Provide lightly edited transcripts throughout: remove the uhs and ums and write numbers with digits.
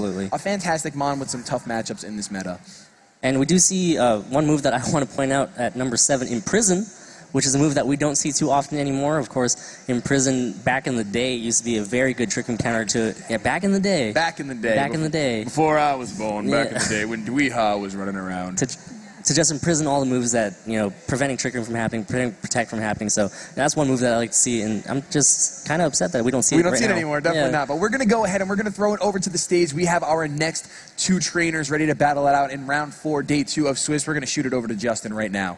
absolutely. A fantastic mon with some tough matchups in this meta. And we do see one move that I want to point out at number 7, Imprison, which is a move that we don't see too often anymore. Of course, Imprison back in the day used to be a very good trick and counter to, back in the day. Back in the day. Back in the day. Before I was born, back in the day when Dweeha was running around. To just imprison all the moves that, preventing tricking from happening, preventing protect from happening. So that's one move that I like to see, and I'm just kind of upset that we don't see it right now. We don't see it anymore, definitely not. But we're going to go ahead and we're going to throw it over to the stage. We have our next 2 trainers ready to battle it out in round 4, day 2 of Swiss. We're going to shoot it over to Justin right now.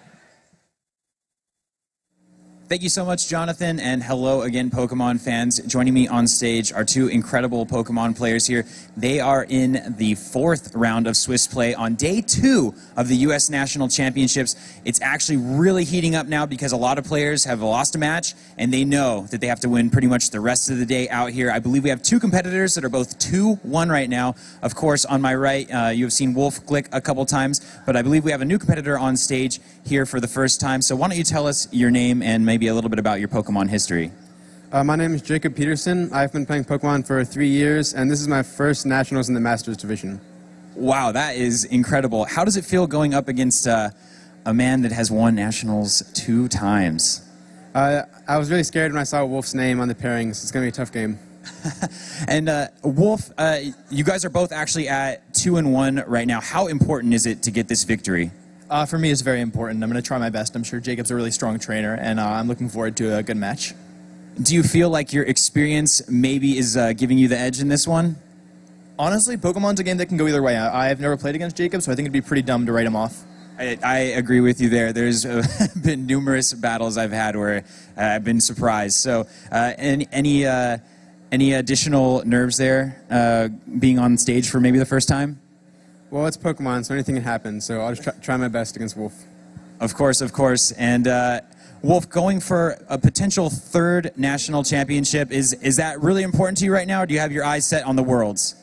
Thank you so much, Jonathan, and hello again, Pokemon fans. Joining me on stage are 2 incredible Pokemon players here. They are in the 4th round of Swiss play on day 2 of the U.S. National Championships. It's actually really heating up now because a lot of players have lost a match, and they know that they have to win pretty much the rest of the day out here. I believe we have 2 competitors that are both 2-1 right now. Of course, on my right, you have seen Wolfe, Glick a couple times, but I believe we have a new competitor on stage here for the first time. So why don't you tell us your name and maybe a little bit about your Pokemon history. My name is Jacob Peterson. I've been playing Pokemon for 3 years, and this is my first Nationals in the Masters division. Wow, that is incredible. How does it feel going up against a man that has won Nationals 2 times? I was really scared when I saw Wolfe's name on the pairings. It's going to be a tough game. And Wolfe, you guys are both actually at 2-1 right now. How important is it to get this victory? For me, it's very important. I'm going to try my best. I'm sure Jacob's a really strong trainer, and I'm looking forward to a good match. Do you feel like your experience maybe is giving you the edge in this one? Honestly, Pokemon's a game that can go either way. I've never played against Jacob, so I think it'd be pretty dumb to write him off. I agree with you there. There's been numerous battles I've had where I've been surprised. So any additional nerves there being on stage for maybe the first time? Well, it's Pokemon, so anything can happen, so I'll just try my best against Wolfe. Of course, of course. And Wolfe, going for a potential 3rd national championship, is that really important to you right now, or do you have your eyes set on the Worlds?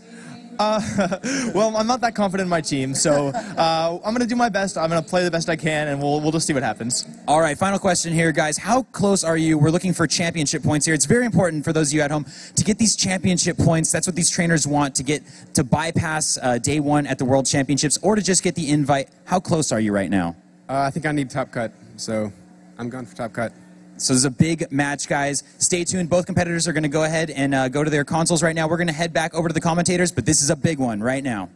Well, I'm not that confident in my team, so I'm going to do my best. I'm going to play the best I can, and we'll just see what happens. All right, final question here, guys. How close are you? We're looking for championship points here. It's very important for those of you at home to get these championship points. That's what these trainers want, to bypass day 1 at the World Championships or to just get the invite. How close are you right now? I think I need top cut, so I'm going for top cut. So there's a big match, guys. Stay tuned. Both competitors are going to go ahead and go to their consoles right now. We're going to head back over to the commentators, but this is a big one right now.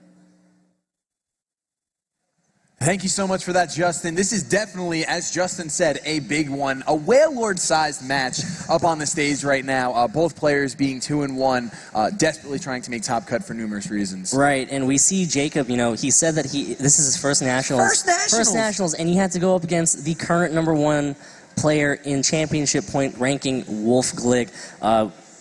Thank you so much for that, Justin. This is definitely, as Justin said, a big one. A Wailord-sized match up on the stage right now. Both players being 2-1, desperately trying to make top cut for numerous reasons. Right, and we see Jacob, he said that this is his first Nationals. First Nationals, and he had to go up against the current #1 player in championship point ranking, Wolfe Glick.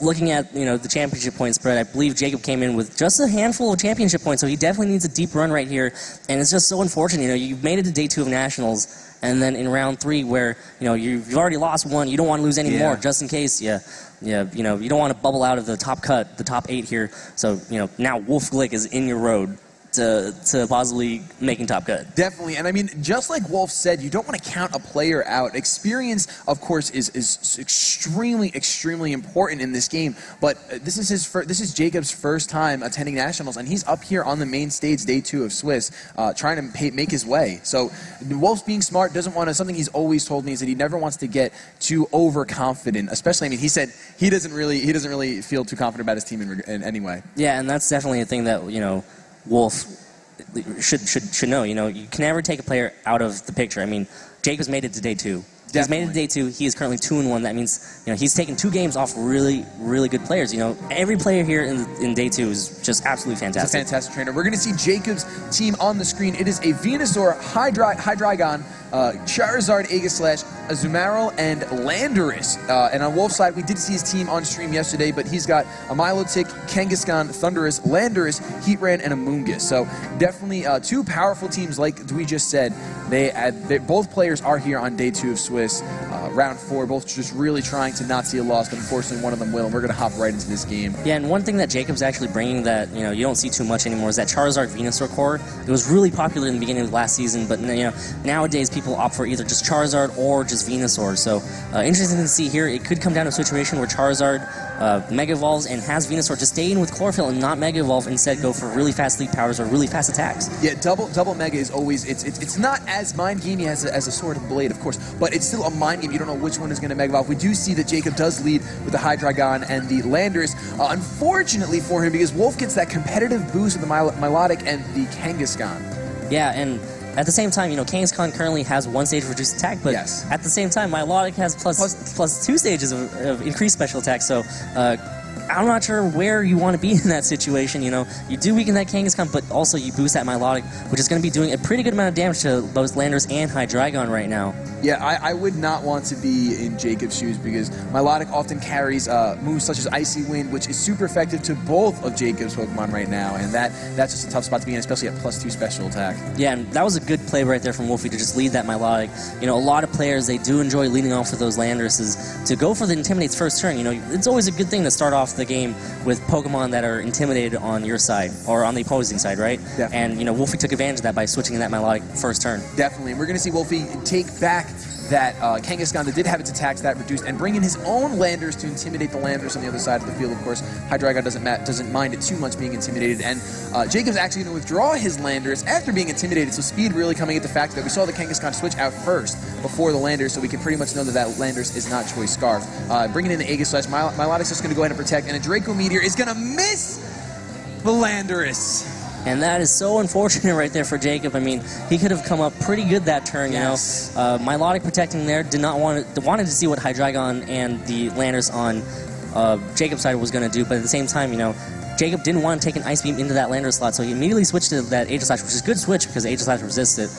Looking at the championship point spread, I believe Jacob came in with just a handful of championship points, so he definitely needs a deep run right here. And it's just so unfortunate. You've made it to day 2 of Nationals, and then in round 3, where you've already lost 1, you don't want to lose any more, just in case. You don't want to bubble out of the top cut, the top 8 here. So now Wolfe Glick is in your road to possibly making top cut. Definitely, and I mean, just like Wolfe said, you don't want to count a player out. Experience, of course, is extremely important in this game. But this is Jacob's first time attending Nationals, and he's up here on the main stage, day 2 of Swiss, trying to make his way. So Wolfe's being smart, doesn't want to. Something he's always told me is that he never wants to get too overconfident. Especially, I mean, he said he doesn't really feel too confident about his team in any way. Yeah, and that's definitely a thing that Wolfe should know. You can never take a player out of the picture. I mean, Jacob's made it to day 2. He's made it to day 2. He is currently 2-1. That means he's taken 2 games off really good players. Every player here in day 2 is just absolutely fantastic. He's a fantastic trainer. We're going to see Jacob's team on the screen. It is a Venusaur, Hydreigon, Charizard, Aegislash, Azumarill, and Landorus. And on Wolfe's side, we did see his team on stream yesterday, but he's got a Milotic, Kangaskhan, Thundurus, Landorus, Heatran, and a Moongus. So definitely 2 powerful teams, like we just said. Both players are here on day 2 of Swiss. Round 4, both just really trying to not see a loss, but unfortunately one of them will, and we're going to hop right into this game. Yeah, and one thing that Jacob's actually bringing that you don't see too much anymore is that Charizard Venusaur core. It was really popular in the beginning of last season, but nowadays people opt for either just Charizard or just Venusaur. So interesting to see here. It could come down to a situation where Charizard Mega Evolves and has Venusaur just stay in with Chlorophyll and not Mega Evolve, instead go for really fast leap powers or really fast attacks. Yeah, double Mega is always, it's not as mind gamey as a Sword and Blade, of course, but it's still a mind game. You don't know which one is going to Mega Evolve. We do see that Jacob does lead with the Hydreigon and the Landorus. Unfortunately for him, because Wolfe gets that competitive boost with the Milotic and the Kangaskhan. Yeah, and at the same time, you know, Kangaskhan currently has 1 stage of reduced attack, but at the same time, Milotic has plus 2 stages of increased special attack, so I'm not sure where you want to be in that situation, you know. You do weaken that Kangaskhan, but also you boost that Milotic, which is going to be doing a pretty good amount of damage to both Landorus and Hydreigon right now. Yeah, I would not want to be in Jacob's shoes because Milotic often carries moves such as Icy Wind, which is super effective to both of Jacob's Pokemon right now, and that's just a tough spot to be in, especially at +2 special attack. Yeah, and that was a good play right there from Wolfe to just lead that Milotic. You know, a lot of players, they do enjoy leading off with those Landoruses. To go for the Intimidate's first turn, you know, it's always a good thing to start off the game with Pokemon that are intimidated on your side, or on the opposing side, right? Definitely. And, you know, Wolfe took advantage of that by switching in that Milotic first turn. Definitely, and we're going to see Wolfe take back that Kangaskhan that did have its attacks that reduced, and bring in his own Landers to intimidate the Landers on the other side of the field. Of course, Hydreigon doesn't mind it too much being intimidated, and Jacob's actually going to withdraw his Landers after being intimidated, so speed really coming at the fact that we saw the Kangaskhan switch out first before the Landers, so we can pretty much know that that Landers is not Choice Scarf. Bringing in the Aegislash, Milotic's just going to go ahead and protect, and a Draco Meteor is going to miss the Landorus. And that is so unfortunate right there for Jacob. I mean, he could have come up pretty good that turn, you know. Milotic protecting there, wanted to see what Hydreigon and the Landers on Jacob's side was going to do, but at the same time, you know, Jacob didn't want to take an Ice Beam into that Lander slot, so he immediately switched to that Aegislash, which is a good switch because Aegislash resists it.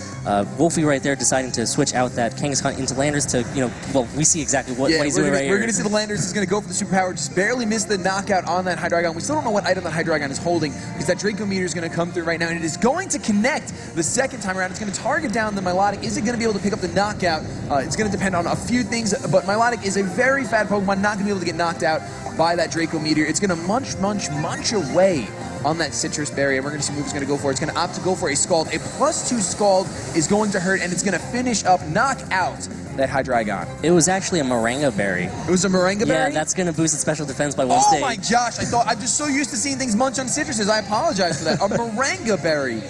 Wolfe right there deciding to switch out that Kangaskhan into Landers to, you know, well, we see exactly what he's doing right here. We're going to see the Landers is going to go for the superpower, just barely missed the knockout on that Hydreigon. We still don't know what item that Hydreigon is holding, because that Draco Meteor is going to come through right now, and it is going to connect the second time around. It's going to target down the Milotic. Is it going to be able to pick up the knockout? It's going to depend on a few things, but Milotic is a very fat Pokemon, not going to be able to get knocked out by that Draco Meteor. It's going to munch away on that Citrus Berry, and we're going to see who it's going to go for. It's going to opt to go for a Scald. A +2 Scald is going to hurt, and it's going to finish up, knock out that Hydreigon. It was actually a Moringa Berry. It was a Moringa Berry? Yeah, that's going to boost its special defense by 1 stage. Oh my gosh, I'm just so used to seeing things munch on citruses. I apologize for that. A Moringa Berry.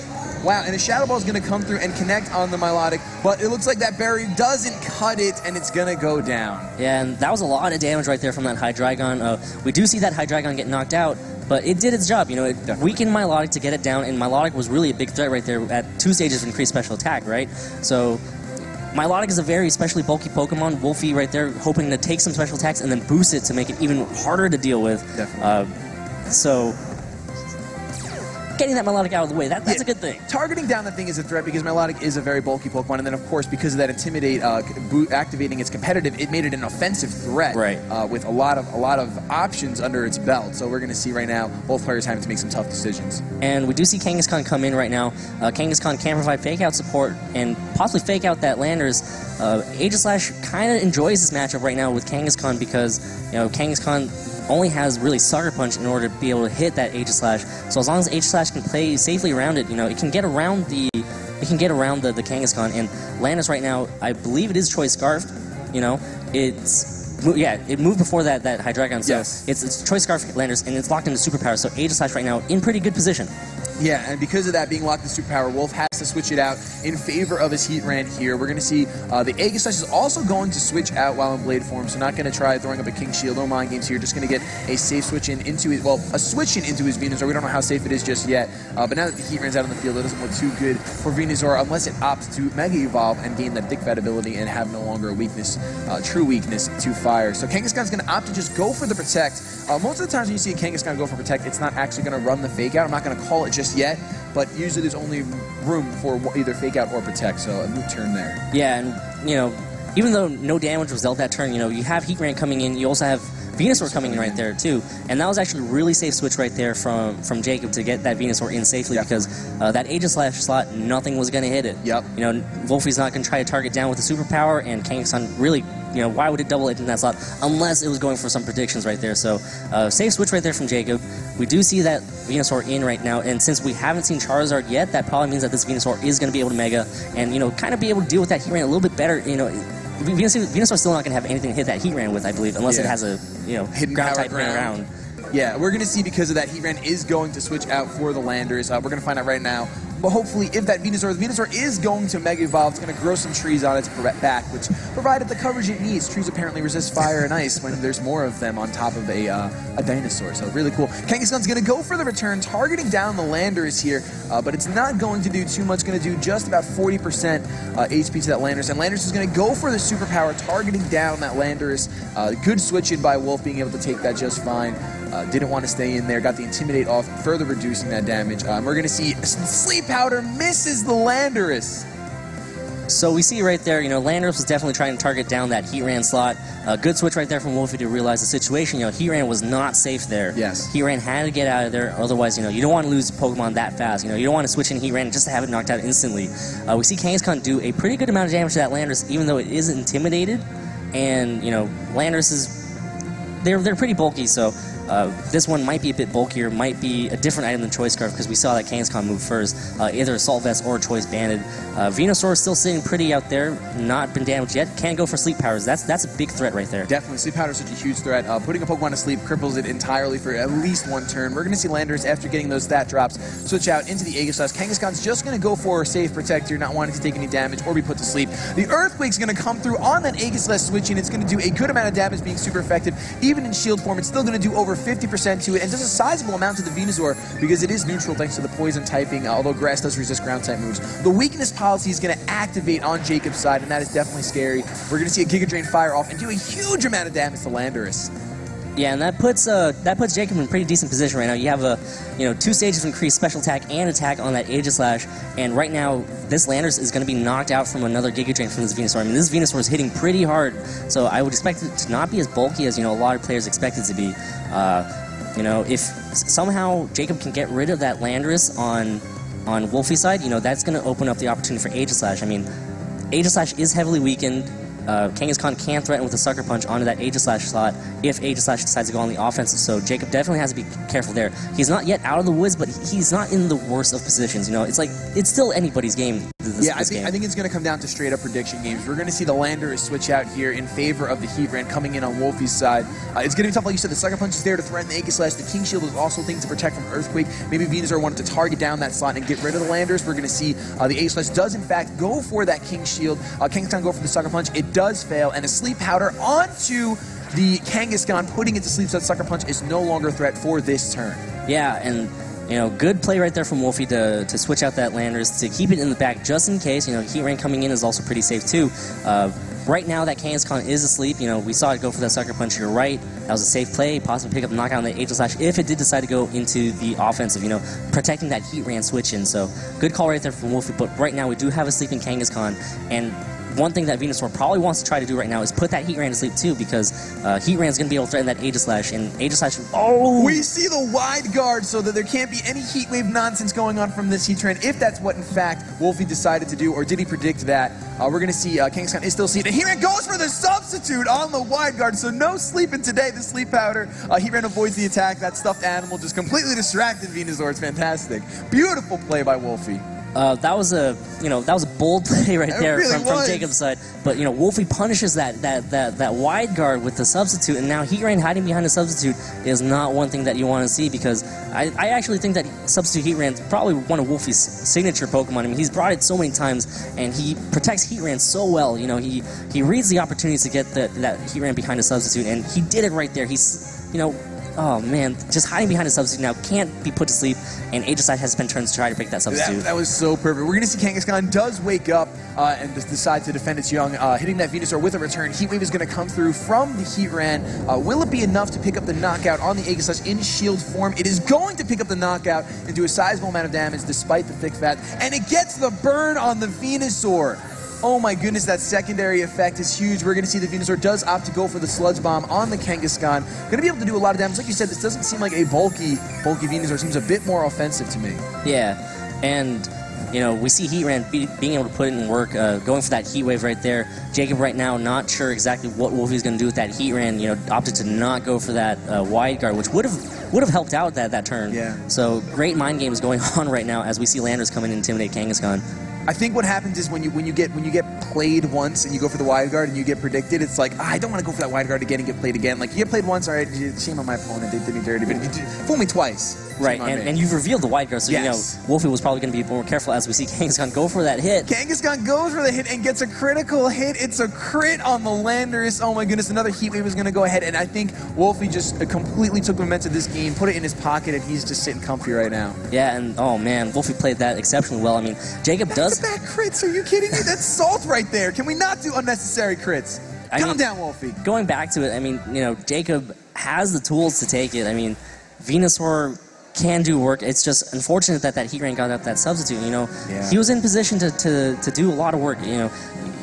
Wow, and a Shadow Ball is going to come through and connect on the Milotic, but it looks like that berry doesn't cut it, and it's going to go down. Yeah, and that was a lot of damage right there from that Hydreigon. We do see that Hydreigon get knocked out, but it did its job. You know, it weakened Milotic to get it down, and Milotic was really a big threat right there at 2 stages of increased special attack, right? So Milotic is a very especially bulky Pokemon. Wolfe right there hoping to take some special attacks and then boost it to make it even harder to deal with. Definitely. So getting that Milotic out of the way, that's a good thing. Targeting down the thing is a threat because Milotic is a very bulky Pokemon, and then of course because of that Intimidate activating its competitive, it made it an offensive threat, with a lot of options under its belt. So we're going to see right now both players having to make some tough decisions. And we do see Kangaskhan come in right now. Kangaskhan can provide fake out support and possibly fake out that Landers. Aegislash kind of enjoys this matchup right now with Kangaskhan because, you know, Kangaskhan only has really Sucker Punch in order to be able to hit that Aegislash. So as long as Aegislash can play safely around it, you know, it can get around the Kangaskhan. And Landers right now, I believe it is Choice Scarfed. You know, it moved before that Hydreigon. So it's Choice Scarf Landers, and it's locked into Superpower. So Aegislash right now in pretty good position. Yeah, and because of that being locked in Superpower, Wolfe has to switch it out in favor of his Heatran here. We're going to see the Aegislash is also going to switch out while in Blade form, so not going to try throwing up a King Shield. No mind games here, just going to get a safe switch in into his, a switch in into his Venusaur. We don't know how safe it is just yet, but now that the Heatran's out on the field, it doesn't look too good for Venusaur unless it opts to Mega Evolve and gain that Thick Fat ability and have no longer a weakness, true weakness to fire. So Kangaskhan's going to opt to just go for the Protect. Most of the times when you see a Kangaskhan go for Protect, it's not actually going to run the Fake Out. I'm not going to call it just yet, but usually there's only room for either Fake Out or Protect, so a moot turn there. Yeah, and, you know, even though no damage was dealt that turn, you know, you have Heatran coming in, you also have Venusaur coming in right there, too. And that was actually a really safe switch right there from Jacob to get that Venusaur in safely because that Aegislash slot, nothing was going to hit it. You know, Wolfe's not going to try to target down with the Superpower, and Kangaskhan really, you know, why would it double it in that slot unless it was going for some predictions right there. So, safe switch right there from Jacob. We do see that Venusaur in right now, and since we haven't seen Charizard yet, that probably means that this Venusaur is going to be able to Mega and, you know, kind of be able to deal with that Heatran a little bit better, you know. Venusaur's still not going to have anything to hit that Heat Ran with, I believe, unless it has a hidden ground power type ran around. Yeah, we're going to see because of that, Heat Ran is going to switch out for the Landers. We're going to find out right now. But hopefully, if that Venusaur, the Venusaur is going to Mega Evolve, it's going to grow some trees on its back, which provided the coverage it needs. Trees apparently resist fire and ice when there's more of them on top of a dinosaur. So really cool. Kangaskhan's going to go for the return, targeting down the Landers here, but it's not going to do too much. It's going to do just about 40% HP to that Landers. And Landers is going to go for the superpower, targeting down that Landers. Good switch in by Wolfe, being able to take that just fine. Didn't want to stay in there, got the Intimidate off, further reducing that damage. We're going to see Sleep Powder misses the Landorus. So we see right there, Landorus was definitely trying to target down that Heat Ran slot. Good switch right there from Wolfe to realize the situation. Heat Ran was not safe there. Yes. Heat Ran had to get out of there, otherwise, you don't want to lose Pokemon that fast. You don't want to switch in Heat Ran just to have it knocked out instantly. We see Kangaskhan do a pretty good amount of damage to that Landorus, even though it is intimidated. And, Landorus is, they're pretty bulky, so this one might be a bit bulkier, might be a different item than Choice Scarf, because we saw that Kangaskhan move first, either Assault Vest or Choice Banded. Venusaur is still sitting pretty out there, not been damaged yet, can't go for Sleep Powers. That's a big threat right there. Definitely, Sleep Powder is such a huge threat. Putting a Pokemon to sleep cripples it entirely for at least one turn. We're going to see Landers, after getting those stat drops, switch out into the Aegislash. Kangaskhan's just going to go for a safe protector, not wanting to take any damage or be put to sleep. The Earthquake's going to come through on that Aegislash switching. It's going to do a good amount of damage, being super effective. Even in shield form, it's still going to do over 50% to it, and does a sizable amount to the Venusaur because it is neutral thanks to the poison typing, although grass does resist ground type moves. The weakness policy is going to activate on Jacob's side, and that is definitely scary. We're going to see a Giga Drain fire off and do a huge amount of damage to Landorus. Yeah, and that puts Jacob in a pretty decent position right now. You have 2 stages of increased special attack and attack on that Aegislash, and right now this Landorus is going to be knocked out from another Giga Drain from this Venusaur. I mean, this Venusaur is hitting pretty hard, so I would expect it to not be as bulky as a lot of players expect it to be. If somehow Jacob can get rid of that Landorus on Wolfie's side, that's going to open up the opportunity for Aegislash. I mean, Aegislash is heavily weakened. Kangaskhan can threaten with a Sucker Punch onto that Aegislash slot if Aegislash decides to go on the offensive, so Jacob definitely has to be careful there. He's not yet out of the woods, but he's not in the worst of positions. It's still anybody's game. I think it's going to come down to straight-up prediction games. We're going to see the Landorus switch out here in favor of the Heat Ran coming in on Wolfie's side. It's going to be tough, like you said. The Sucker Punch is there to threaten the Aegislash. The King Shield is also a thing to protect from Earthquake. Maybe Venusaur wanted to target down that slot and get rid of the Landorus. We're going to see the Aegislash does, in fact, go for that King Shield. Kangaskhan go for the Sucker Punch. It does fail, and a Sleep Powder onto the Kangaskhan, putting it to sleep so that Sucker Punch is no longer a threat for this turn. Yeah, and good play right there from Wolfie to switch out that Landorus, to keep it in the back just in case. Heat Ran coming in is also pretty safe too. Right now that Kangaskhan is asleep. We saw it go for that Sucker Punch. You're right. That was a safe play. Possibly pick up a knockout on the Aegislash if it did decide to go into the offensive, protecting that Heat Ran switch in. So good call right there from Wolfie. But right now we do have a sleeping Kangaskhan, and one thing that Venusaur probably wants to try to do right now is put that Heat Ran to sleep too, because Heat Ran's going to be able to threaten that Aegislash, and Aegislash... Oh! We see the wide guard so that there can't be any Heat Wave nonsense going on from this Heat Ran, if that's what, in fact, Wolfie decided to do, or did he predict that? We're going to see Kangaskhan is still asleep, and Heat Ran goes for the substitute on the wide guard, so no sleeping today, the Sleep Powder. Heat Ran avoids the attack. That stuffed animal just completely distracted Venusaur. It's fantastic. Beautiful play by Wolfie. That was a bold play right there really from Jacob's side. But Wolfie punishes that wide guard with the substitute, and now Heat Ran hiding behind the substitute is not one thing that you want to see, because I actually think that substitute Heat Ran is probably one of Wolfie's signature Pokemon. I mean, he's brought it so many times, and he protects Heat Ran so well. He reads the opportunities to get that Heat Ran behind a substitute, and he did it right there. He's oh man, just hiding behind a substitute now, can't be put to sleep, and Aegislash has spent turns to try to break that substitute. That was so perfect. We're going to see Kangaskhan does wake up and decide to defend its young, hitting that Venusaur with a return. Heat Wave is going to come through from the Heat Ran. Will it be enough to pick up the knockout on the Aegislash in shield form? It is going to pick up the knockout and do a sizable amount of damage despite the thick fat, and it gets the burn on the Venusaur. Oh my goodness, that secondary effect is huge. We're going to see the Venusaur does opt to go for the Sludge Bomb on the Kangaskhan. Going to be able to do a lot of damage. Like you said, this doesn't seem like a bulky Venusaur. It seems a bit more offensive to me. Yeah, and we see Heat Ran being able to put it in work, going for that Heat Wave right there. Jacob right now not sure exactly what Wolfie's going to do with that Heat Ran. Opted to not go for that wide guard, which would have would have helped out that turn. Yeah. So great mind games going on right now as we see Landers come in and intimidate Kangaskhan. I think what happens is when you get played once and you go for the wide guard and you get predicted, it's like, I don't want to go for that wide guard again and get played again. Like, you get played once, all right, shame on my opponent, they did me dirty, but you fool me twice. Right, and you've revealed the wide guard, so you know Wolfe was probably going to be more careful as we see Kangaskhan go for that hit. Kangaskhan goes for the hit and gets a critical hit. It's a crit on the Landers. Oh my goodness, another heat wave is going to go ahead, and I think Wolfe just completely took the momentum of this game, put it in his pocket, and he's just sitting comfy right now. Yeah, and oh man, Wolfe played that exceptionally well. I mean, Jacob does... Back crits, are you kidding me? That's salt right there. Can we not do unnecessary crits? Calm down, Wolfe. Going back to it, I mean, you know, Jacob has the tools to take it. I mean, Venusaur can do work. It's just unfortunate that heat rank got up that substitute. You know, he was in position to do a lot of work. You know,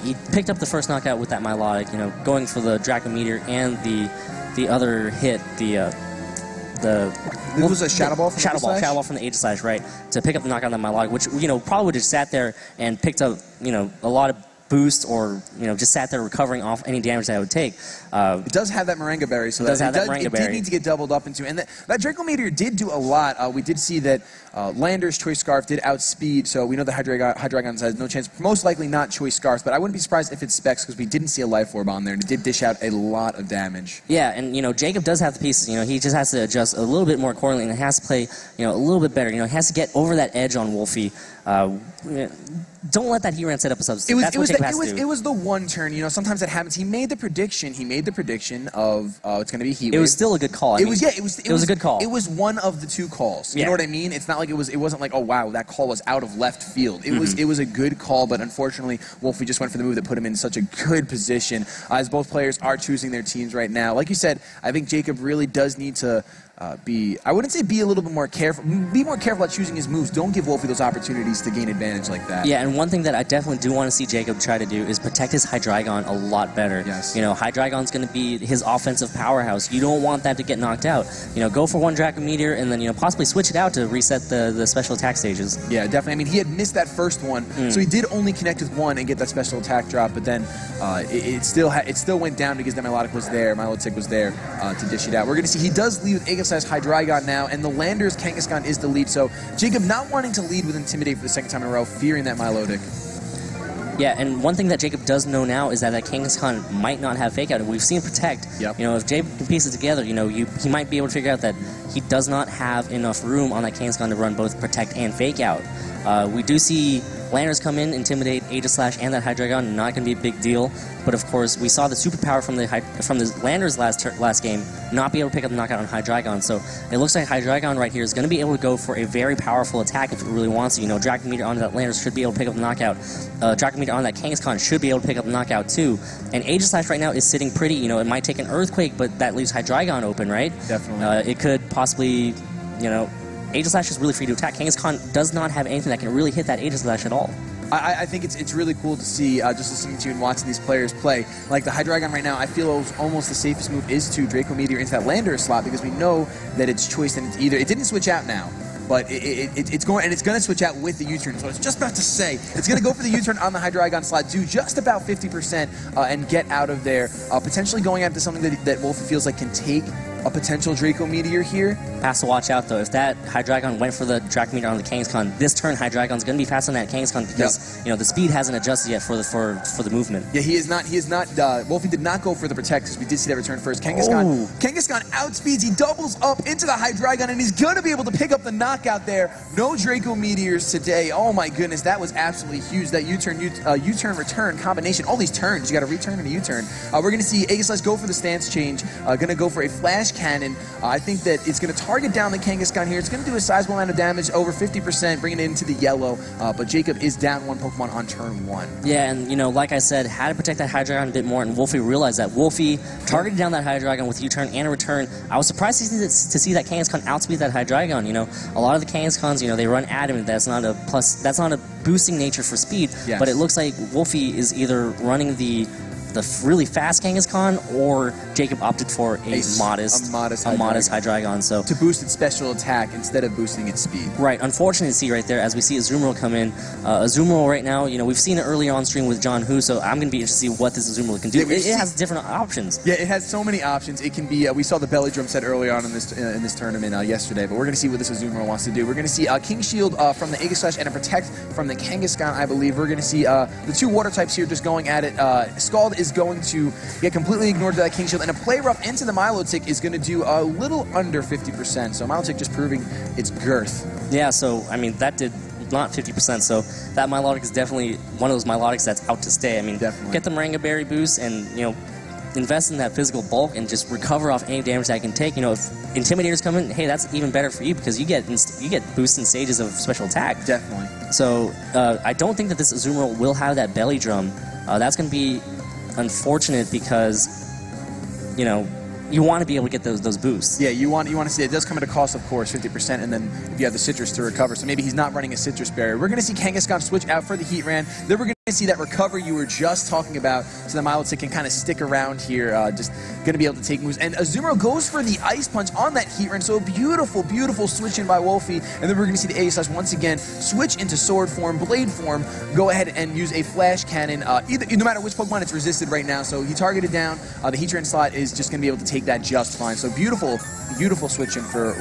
he picked up the first knockout with that Milotic. You know, going for the Draco Meteor and the other hit, it was a Shadow Ball from Shadow Ball from the Aegis Slash, right? To pick up the knockout on that Milotic, which, you know, probably would have just sat there and picked up, you know, a lot of boost, or, you know, just sat there recovering off any damage that it would take. It does have that Moringa Berry, so it did need to get doubled up into. And that Draco Meteor did do a lot. We did see that Landers' Choice Scarf did outspeed, so we know the Hydreigon has no chance. Most likely not Choice Scarf, but I wouldn't be surprised if it's Specs, because we didn't see a Life Orb on there, and it did dish out a lot of damage. Yeah, and, you know, Jacob does have the pieces. You know, he just has to adjust a little bit more accordingly, and has to play, you know, a little bit better. You know, he has to get over that edge on Wolfe. Don't let that heat rank set up a substitute. It was the one turn. You know, sometimes that happens. He made the prediction. Of it's going to be heat wave. It was still a good call. It was a good call. It was one of the two calls. You know what I mean? It's not like it wasn't like, oh wow, that call was out of left field. It was a good call, but unfortunately Wolfe just went for the move that put him in such a good position. As both players are choosing their teams right now. Like you said, I think Jacob really does need to I wouldn't say be a little bit more careful. Be more careful about choosing his moves. Don't give Wolfe those opportunities to gain advantage like that. Yeah, and one thing that I definitely do want to see Jacob try to do is protect his Hydreigon a lot better. Yes. You know, Hydreigon's going to be his offensive powerhouse. You don't want that to get knocked out. You know, go for one Draco Meteor and then, you know, possibly switch it out to reset the special attack stages. Yeah, definitely. I mean, he had missed that first one, so he did only connect with one and get that special attack drop, but then it still went down because the Milotic was there, Milotic was there to dish it out. We're going to see he does lead with Aegis Hydreigon now, and the Landers Kangaskhan is the lead, so Jacob not wanting to lead with Intimidate for the second time in a row, fearing that Milotic. Yeah, and one thing that Jacob does know now is that Kangaskhan might not have Fake Out. We've seen Protect. Yep. You know, if Jacob can piece it together, you know, he might be able to figure out that he does not have enough room on that Kangaskhan to run both Protect and Fake Out. We do see Landers come in, Intimidate, Aegis Slash, and that Hydreigon, not going to be a big deal. But of course, we saw the superpower from the Landers last game not be able to pick up the knockout on Hydreigon. So it looks like Hydreigon right here is going to be able to go for a very powerful attack if it really wants to. You know, Draco Meteor onto that Landers should be able to pick up the knockout. Draco Meteor on that Kangaskhan should be able to pick up the knockout too. And Aegis Slash right now is sitting pretty. You know, it might take an Earthquake, but that leaves Hydreigon open, right? Definitely. It could possibly, you know, Aegis Slash is really free to attack. Kangaskhan does not have anything that can really hit that Aegis Slash at all. I think it's really cool to see, just listening to you and watching these players play. Like the Hydreigon right now, I feel almost the safest move is to Draco Meteor into that Lander slot, because we know that it's choice and it's either. It didn't switch out now, but it's going to switch out with the U-turn. So I was just about to say it's going to go for the U-turn on the Hydreigon slot, do just about 50%, and get out of there. Potentially going after something that Wolfe feels like can take a potential Draco Meteor here. Has to watch out though. If that Hydreigon went for the Draco Meteor on the Kangaskhan, this turn Hydreigon's going to be fast on that Kangaskhan because you know the speed hasn't adjusted yet for the movement. Yeah, he is not. Wolfe did not go for the Protect because we did see that return first. Kangaskhan outspeeds. He doubles up into the Hydreigon and he's going to be able to pick up the knockout there. No Draco Meteors today. Oh my goodness, that was absolutely huge. That U-turn return combination. All these turns, you got a return and a U-turn. We're going to see Aegis Slash go for the stance change. Going to go for a Flash Cannon. I think that it's going to target down the Kangaskhan here. It's going to do a sizable amount of damage, over 50%, bringing it into the yellow. But Jacob is down one Pokemon on turn 1. Yeah, and you know, like I said, had to protect that Hydreigon a bit more, and Wolfe realized that. Wolfe targeted down that Hydreigon with U-turn and a return. I was surprised to see that Kangaskhan outspeed that Hydreigon. You know, a lot of the Kangaskhan's, you know, they run Adamant. That's not a boosting nature for speed. Yes. But it looks like Wolfe is either running the the really fast Kangaskhan, or Jacob opted for a modest Hydreigon. So to boost its special attack instead of boosting its speed. Right. Unfortunate to see right there as we see Azumarill come in. Azumarill right now, you know, we've seen it earlier on stream with John Hu, so I'm going to be interested to see what this Azumarill can do. It has different options. Yeah, it has so many options. It can be, we saw the belly drum set earlier on in this tournament yesterday, but we're going to see what this Azumarill wants to do. We're going to see King Shield from the Aegislash and a Protect from the Kangaskhan, I believe. We're going to see the two water types here just going at it. Scald is going to get completely ignored to that King Shield, and a Play Rough into the Milotic is going to do a little under 50%. So Milotic just proving its girth. Yeah, so, I mean, that did not 50%, so that Milotic is definitely one of those Milotics that's out to stay. I mean, get the Moringa Berry boost and, you know, invest in that physical bulk and just recover off any damage that I can take. You know, if Intimidators come in, hey, that's even better for you because you get boosts in stages of special attack. Definitely. So I don't think that this Azumarill will have that belly drum. That's going to be unfortunate because, you know, you want to be able to get those boosts. Yeah, you want to see it does come at a cost, of course, 50%, and then if you have the citrus to recover. So maybe he's not running a citrus barrier. We're going to see Kangaskhan switch out for the Heatran. Then we're going to see that recovery you were just talking about, so the Milotic can kind of stick around here, just going to be able to take moves. And Azumarill goes for the Ice Punch on that Heatran, so a beautiful, beautiful switch in by Wolfe. And then we're going to see the Aegislash once again switch into Sword form, Blade form, go ahead and use a Flash Cannon, no matter which Pokemon it's resisted right now. So he targeted down, the Heatran slot is just going to be able to take that just fine. So beautiful, beautiful switching for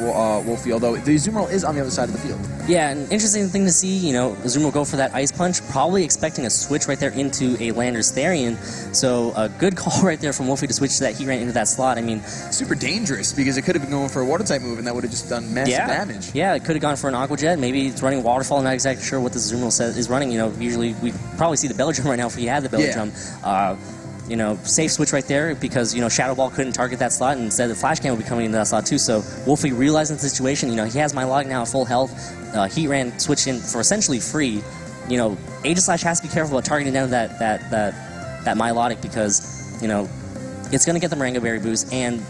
Wolfe, although the Azumarill is on the other side of the field. Yeah, an interesting thing to see, you know, Azumarill go for that Ice Punch, probably expecting a switch right there into a Landorus Therian. So a good call right there from Wolfe to switch that Heatran into that slot. I mean, super dangerous because it could have been going for a Water type move and that would have just done massive damage. Yeah, it could have gone for an Aqua Jet. Maybe it's running Waterfall. I'm not exactly sure what this Azumarill is running. You know, usually we probably see the Belly Drum right now if he had the Belly Drum. You know, safe switch right there because, you know, Shadow Ball couldn't target that slot and instead the Flash Cannon would be coming into that slot too. So Wolfe realizing the situation, you know, he has Milotic now at full health. Heatran switched in for essentially free. You know, Aegislash has to be careful about targeting down that Milotic because, you know, it's going to get the Moringa Berry boost, and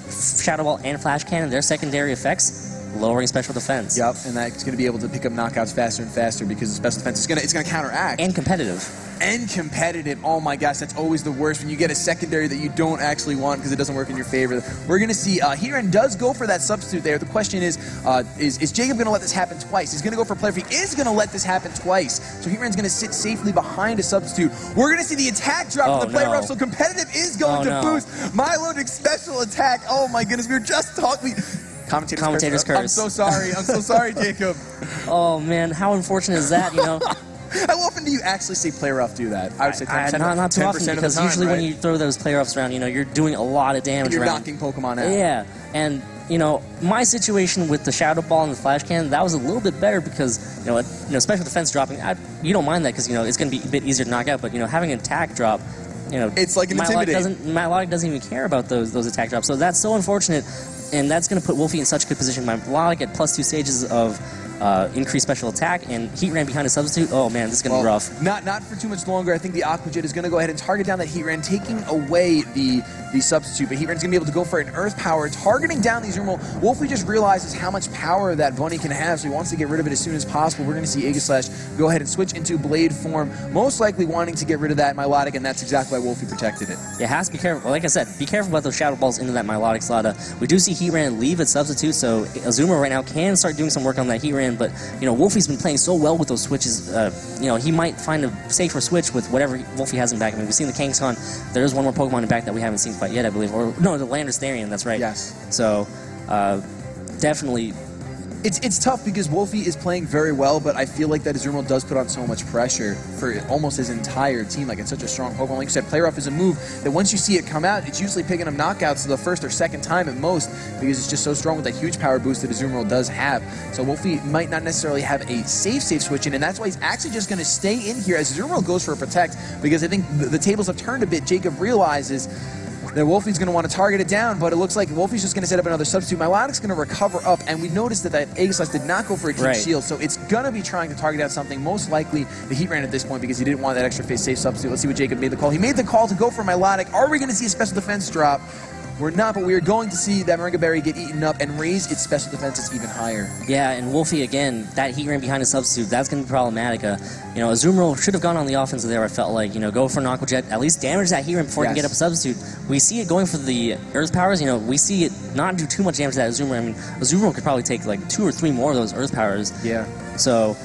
Shadow Ball and Flash Cannon, their secondary effects, lowering special defense. Yep, and that's going to be able to pick up knockouts faster and faster because the special defense is going to counteract. And competitive. And competitive. Oh my gosh, that's always the worst when you get a secondary that you don't actually want because it doesn't work in your favor. We're going to see Heatran does go for that substitute there. The question is Jacob going to let this happen twice? He's going to go for play. He is going to let this happen twice. So Heatran's going to sit safely behind a substitute. We're going to see the attack drop with the play rough. So competitive is going to boost Milotic's special attack. Oh my goodness, we were just talking. Commentator's curse. I'm so sorry. I'm so sorry, Jacob. Oh man, how unfortunate is that, you know? How often do you actually see Play Rough do that? I would say 10%. Not too often, because usually when you throw those Play Roughs around, you know, you're doing a lot of damage you're knocking Pokemon out. Yeah, and, you know, my situation with the Shadow Ball and the Flash Cannon, that was a little bit better because, you know, special defense dropping, you don't mind that because, you know, it's going to be a bit easier to knock out, but, you know, having an attack drop, you know, it's like an Intimidate. Milotic doesn't even care about those attack drops, so that's so unfortunate, and that's going to put Wolfe in such a good position. Milotic at +2 stages of increased special attack, and Heatran behind a substitute. Oh man, this is going to be rough. Not for too much longer. I think the Aqua Jet is going to go ahead and target down that Heatran, taking away the substitute, but Heatran's going to be able to go for an Earth Power, targeting down the Azumarill. Wolfe just realizes how much power that Bunny can have, so he wants to get rid of it as soon as possible. We're going to see Aegislash go ahead and switch into Blade form, most likely wanting to get rid of that Milotic, and that's exactly why Wolfe protected it. Yeah, has to be careful. Like I said, be careful about those Shadow Balls into that Milotic slot. We do see Heatran leave its substitute, so Azumarill right now can start doing some work on that Heatran, but, you know, Wolfe's been playing so well with those switches, you know, he might find a safer switch with whatever Wolfe has in back. I mean, we've seen the Kangaskhan. There's one more Pokemon in back that we haven't seen quite yet, I believe. Or, no, the Landorus Therian, that's right. Yes. So, definitely. It's tough because Wolfe is playing very well, but I feel like that Azumarill does put on so much pressure for almost his entire team. Like, it's such a strong Pokemon. Like you said, Play Rough is a move that once you see it come out, it's usually picking up knockouts the first or second time at most because it's just so strong with that huge power boost that Azumarill does have. So Wolfe might not necessarily have a safe switch in, and that's why he's actually just going to stay in here as Azumarill goes for a Protect because I think the tables have turned a bit. Jacob realizes that Wolfe's going to want to target it down, but it looks like Wolfe's just going to set up another substitute. Milotic's going to recover up, and we noticed that Aegislash did not go for a King Shield, so it's going to be trying to target out something, most likely the Heatran at this point, because he didn't want that extra safe substitute. Let's see what Jacob made the call. He made the call to go for Milotic. Are we going to see a special defense drop? we're not, but we are going to see that Moringa Berry get eaten up and raise its special defenses even higher. Yeah, and Wolfe, again, that heat ran behind his substitute, that's going to be problematic. You know, Azumarill should have gone on the offensive there, I felt like. You know, go for an Aqua Jet, at least damage that heat ran before he can get up a substitute. We see it going for the Earth Powers. You know, we see it not do too much damage to that Azumarill. I mean, Azumarill could probably take like 2 or 3 more of those Earth Powers. Yeah. So,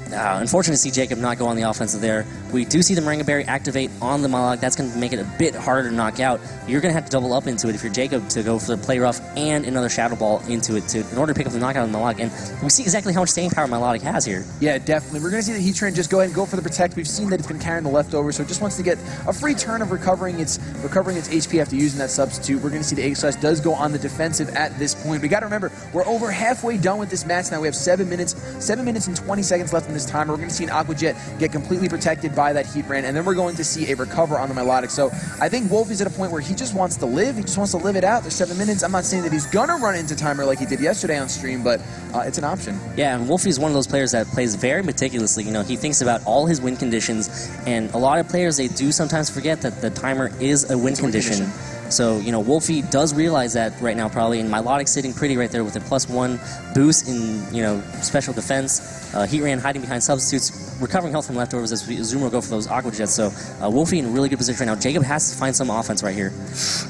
unfortunate to see Jacob not go on the offensive there. We do see the Moringa Berry activate on the Milotic. That's going to make it a bit harder to knock out. You're going to have to double up into it if you're Jacob to go for the Play Rough and another Shadow Ball into it in order to pick up the knockout on the Milotic. And we see exactly how much staying power Milotic has here. Yeah, definitely. We're going to see the Heatran just go ahead and go for the Protect. We've seen that it's been carrying the leftovers, so it just wants to get a free turn of recovering its HP after using that substitute. We're going to see the Aegis Slash does go on the defensive at this point. We got to remember, we're over halfway done with this match now. We have 7 minutes and 20 seconds left in this timer. We're going to see an Aqua Jet get completely protected by that Heatran, and then we're going to see a recover on the Milotic. So I think Wolfe is at a point where he just wants to live. He just wants to live it out. There's 7 minutes. I'm not saying that he's going to run into timer like he did yesterday on stream, but it's an option. Yeah, and Wolfe is one of those players that plays very meticulously. You know, he thinks about all his win conditions, and a lot of players, they do sometimes forget that the timer is a win condition. So, you know, Wolfe does realize that right now probably, and Milotic's sitting pretty right there with a +1 boost in, you know, special defense. Heatran hiding behind substitutes, recovering health from leftovers as Azumarill go for those Aqua Jets. So, Wolfe in a really good position right now. Jacob has to find some offense right here.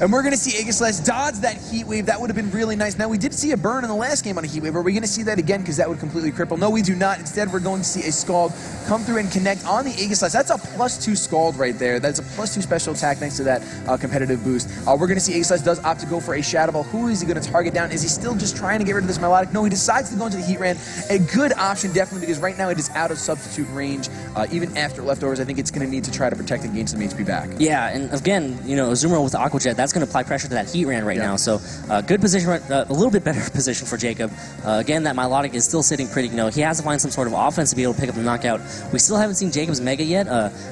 And we're going to see Aegis Slash dodge that Heat Wave. That would have been really nice. Now, we did see a burn in the last game on a Heat Wave. Are we going to see that again? Because that would completely cripple. No, we do not. Instead, we're going to see a Scald come through and connect on the Aegis Slash. That's a +2 Scald right there. That's a +2 special attack next to that competitive boost. We're going to see Aegis Slash does opt to go for a Shadow Ball. Who is he going to target down? Is he still just trying to get rid of this Milotic? No, he decides to go into the Heatran. A good option, definitely, because right now it is out of substitute range. Even after leftovers, I think it's going to need to try to protect and gain some HP back. Yeah, and again, you know, Azumarill with Aqua Jet, that's going to apply pressure to that Heatran right now. So, good position, a little bit better position for Jacob. Again, that Milotic is still sitting pretty, you know, he has to find some sort of offense to be able to pick up the knockout. We still haven't seen Jacob's Mega yet.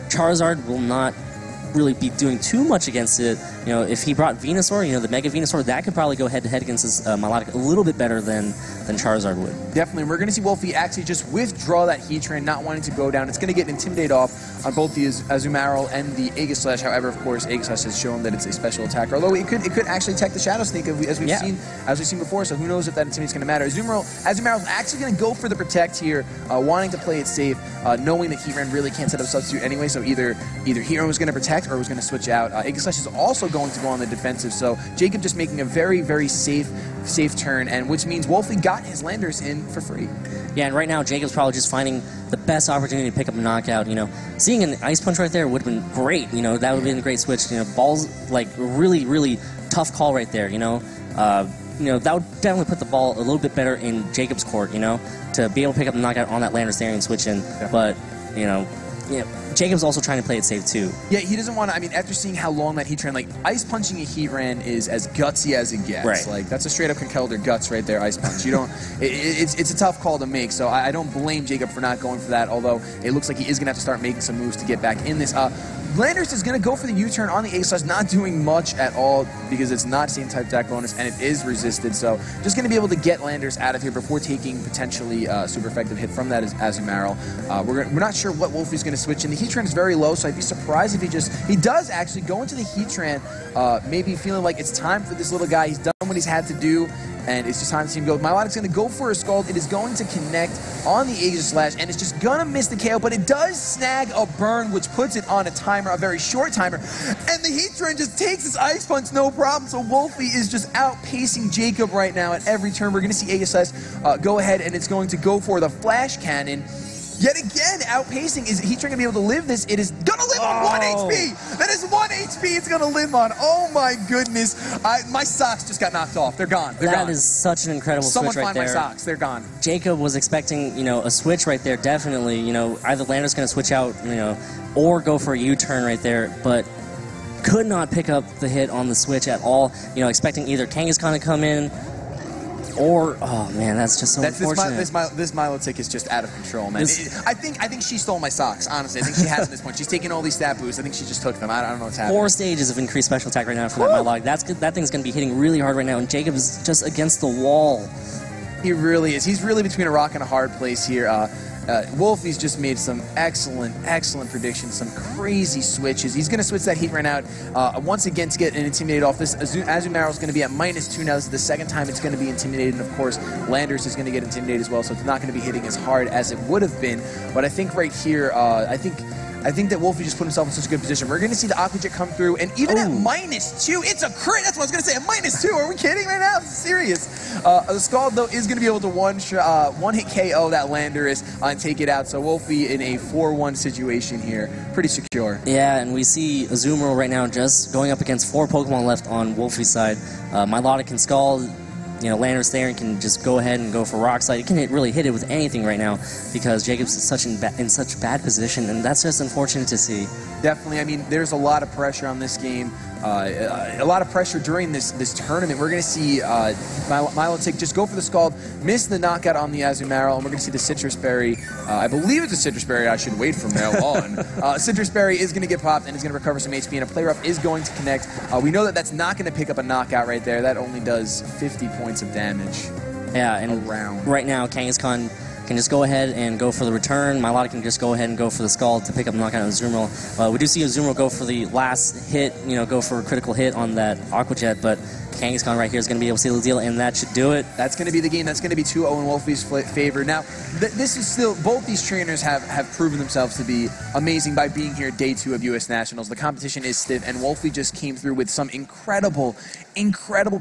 Charizard will not really be doing too much against it. You know, if he brought Venusaur, you know, the Mega Venusaur, that could probably go head-to-head against this Milotic a little bit better than Charizard would. Definitely. We're going to see Wolfe actually just withdraw that Heatran, not wanting to go down. It's going to get Intimidate off on both the Azumarill and the Aegis Slash. However, of course, Aegis Slash has shown that it's a special attacker. Although it could actually attack the Shadow Sneak as we've seen before. So who knows if that Intimidate's going to matter. Azumarill's actually going to go for the Protect here, wanting to play it safe, knowing that Heatran really can't set up substitute anyway. So either Heatran was going to protect or was going to switch out. Aegis Slash is also going to go on the defensive. So Jacob just making a very, very safe turn, and which means Wolfe got his Landers in for free. Yeah, and right now Jacob's probably just finding the best opportunity to pick up a knockout. You know, seeing an Ice Punch right there would have been great. You know, that would have been a great switch. You know, Ball's like really, really tough call right there. You know, that would definitely put the ball a little bit better in Jacob's court. You know, to be able to pick up the knockout on that Landers there and switch in. But you know, Jacob's also trying to play it safe too. Yeah, he doesn't want to. I mean, after seeing how long that Heatran, like Ice Punching a Heatran is as gutsy as it gets. Right. Like that's a straight up Conkeldurr guts right there. Ice Punch. You don't. It's a tough call to make. So I don't blame Jacob for not going for that. Although it looks like he is going to have to start making some moves to get back in this. Landers is going to go for the U-turn on the Aegis Slash, not doing much at all because it's not same type attack bonus and it is resisted. So just going to be able to get Landers out of here before taking potentially super effective hit from that Azumarill. We're not sure what Wolfe is going to switch in. The Heatran is very low, so I'd be surprised if he does actually go into the Heatran, maybe feeling like it's time for this little guy. He's done what he's had to do, and it's just time to see him go. Milotic's going to go for a Scald. It is going to connect on the Aegis Slash, and it's just going to miss the KO, but it does snag a burn, which puts it on a timer, a very short timer, and the Heatran just takes his Ice Punch, no problem. So Wolfe is just outpacing Jacob right now at every turn. We're going to see Aegis Slash go ahead, and it's going to go for the Flash Cannon. Yet again, outpacing. Is Heatran going to be able to live this? It is going to live on 1 HP. That is 1 HP it's going to live on. Oh my goodness. My socks just got knocked off. They're gone. They're gone. That is such an incredible switch right there. Someone find my socks. They're gone. Jacob was expecting, you know, a switch right there, definitely. You know, either Lander's going to switch out, you know, or go for a U-turn right there, but could not pick up the hit on the switch at all. You know, expecting either Kangaskhan to come in, or, oh man, that's just so unfortunate. This Milotic is just out of control, man. I think she stole my socks, honestly. I think she has at this point. She's taking all these stat boosts. I think she just took them. I don't know what's happening. 4 stages of increased special attack right now for that Milotic. That thing's going to be hitting really hard right now, and Jacob is just against the wall. He really is. He's really between a rock and a hard place here. Wolfie's just made some excellent predictions, some crazy switches. He's going to switch that heat ran out once again to get an Intimidate off. This Azumarill is going to be at -2 now. This is the second time it's going to be intimidated, and of course, Landers is going to get intimidated as well, so it's not going to be hitting as hard as it would have been. But I think right here, I think that Wolfie just put himself in such a good position. We're going to see the Aqua Jet come through, and even at -2, it's a crit. That's what I was going to say. At -2, are we kidding right now? This is serious. The Scald, though, is going to be able to one-hit KO that Landorus and take it out. So Wolfie in a 4-1 situation here. Pretty secure. Yeah, and we see Azumarill right now just going up against 4 Pokemon left on Wolfie's side. Milotic can Scald. You know, Landorus there and can just go ahead and go for Rock Slide. He can really hit it with anything right now because Jacob's in such bad position, and that's just unfortunate to see. Definitely. I mean, there's a lot of pressure on this game. A lot of pressure during this tournament. We're going to see Milotic just go for the Scald, miss the knockout on the Azumarill, and we're going to see the Citrus Berry. I believe it's a Citrus Berry. I should wait from now on. Citrus Berry is going to get popped and is going to recover some HP, and a Play Rough is going to connect. We know that that's not going to pick up a knockout right there. That only does 50 points of damage. Yeah, and right now, Kangaskhan can just go ahead and go for the return. Milotic can just go ahead and go for the Scald to pick up the knockout on Azumarill. We do see Azumarill go for the last hit, you know, go for a critical hit on that Aqua Jet, but Kangaskhan right here is going to be able to seal the deal, and that should do it. That's going to be the game. That's going to be 2-0 in Wolfie's favor. Now, this is still, both these trainers have proven themselves to be amazing by being here day 2 of U.S. Nationals. The competition is stiff, and Wolfie just came through with some incredible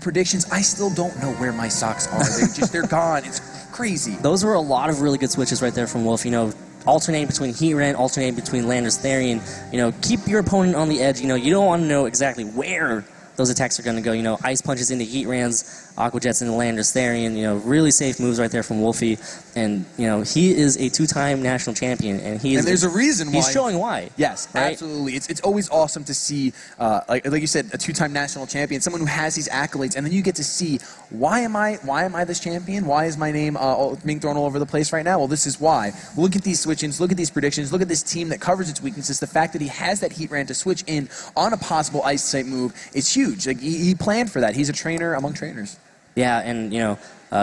predictions. I still don't know where my socks are. They're gone. It's crazy. Those were a lot of really good switches right there from Wolf. You know, alternating between Heatran, alternating between Landorus Therian. You know, keep your opponent on the edge. You know, you don't want to know exactly where those attacks are going to go. You know, Ice Punches into Heatrans, Aqua Jets into Landorus Therian. You know, really safe moves right there from Wolfie. And, you know, he is a 2-time national champion. And there's a reason why. He's showing why. Yes, right? Absolutely. It's always awesome to see, like you said, a 2-time national champion, someone who has these accolades, and then you get to see, why am I this champion? Why is my name being thrown all over the place right now? Well, this is why. Look at these switch-ins, look at these predictions, look at this team that covers its weaknesses. The fact that he has that Heatran to switch in on a possible Ice-type move, it's huge. Like, he planned for that. He's a trainer among trainers. Yeah, and, you know,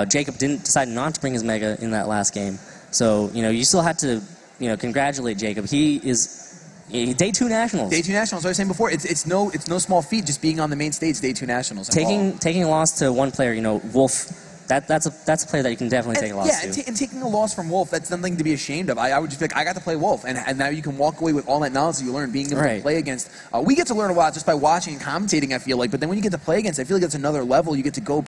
Jacob didn't decide not to bring his Mega in that last game. So, you know, you still had to, you know, congratulate Jacob. He is day 2 Nationals. Day 2 Nationals, I was saying before, it's no small feat just being on the main stage day 2 Nationals. Taking a loss to one player, you know, Wolfe, that's a player that you can definitely take a loss to. And taking a loss from Wolfe, that's something to be ashamed of. I would just be like, I got to play Wolfe, and now you can walk away with all that knowledge that you learned, being able to play against. We get to learn a lot just by watching and commentating, I feel like, but then when you get to play against, I feel like it's another level. You get to go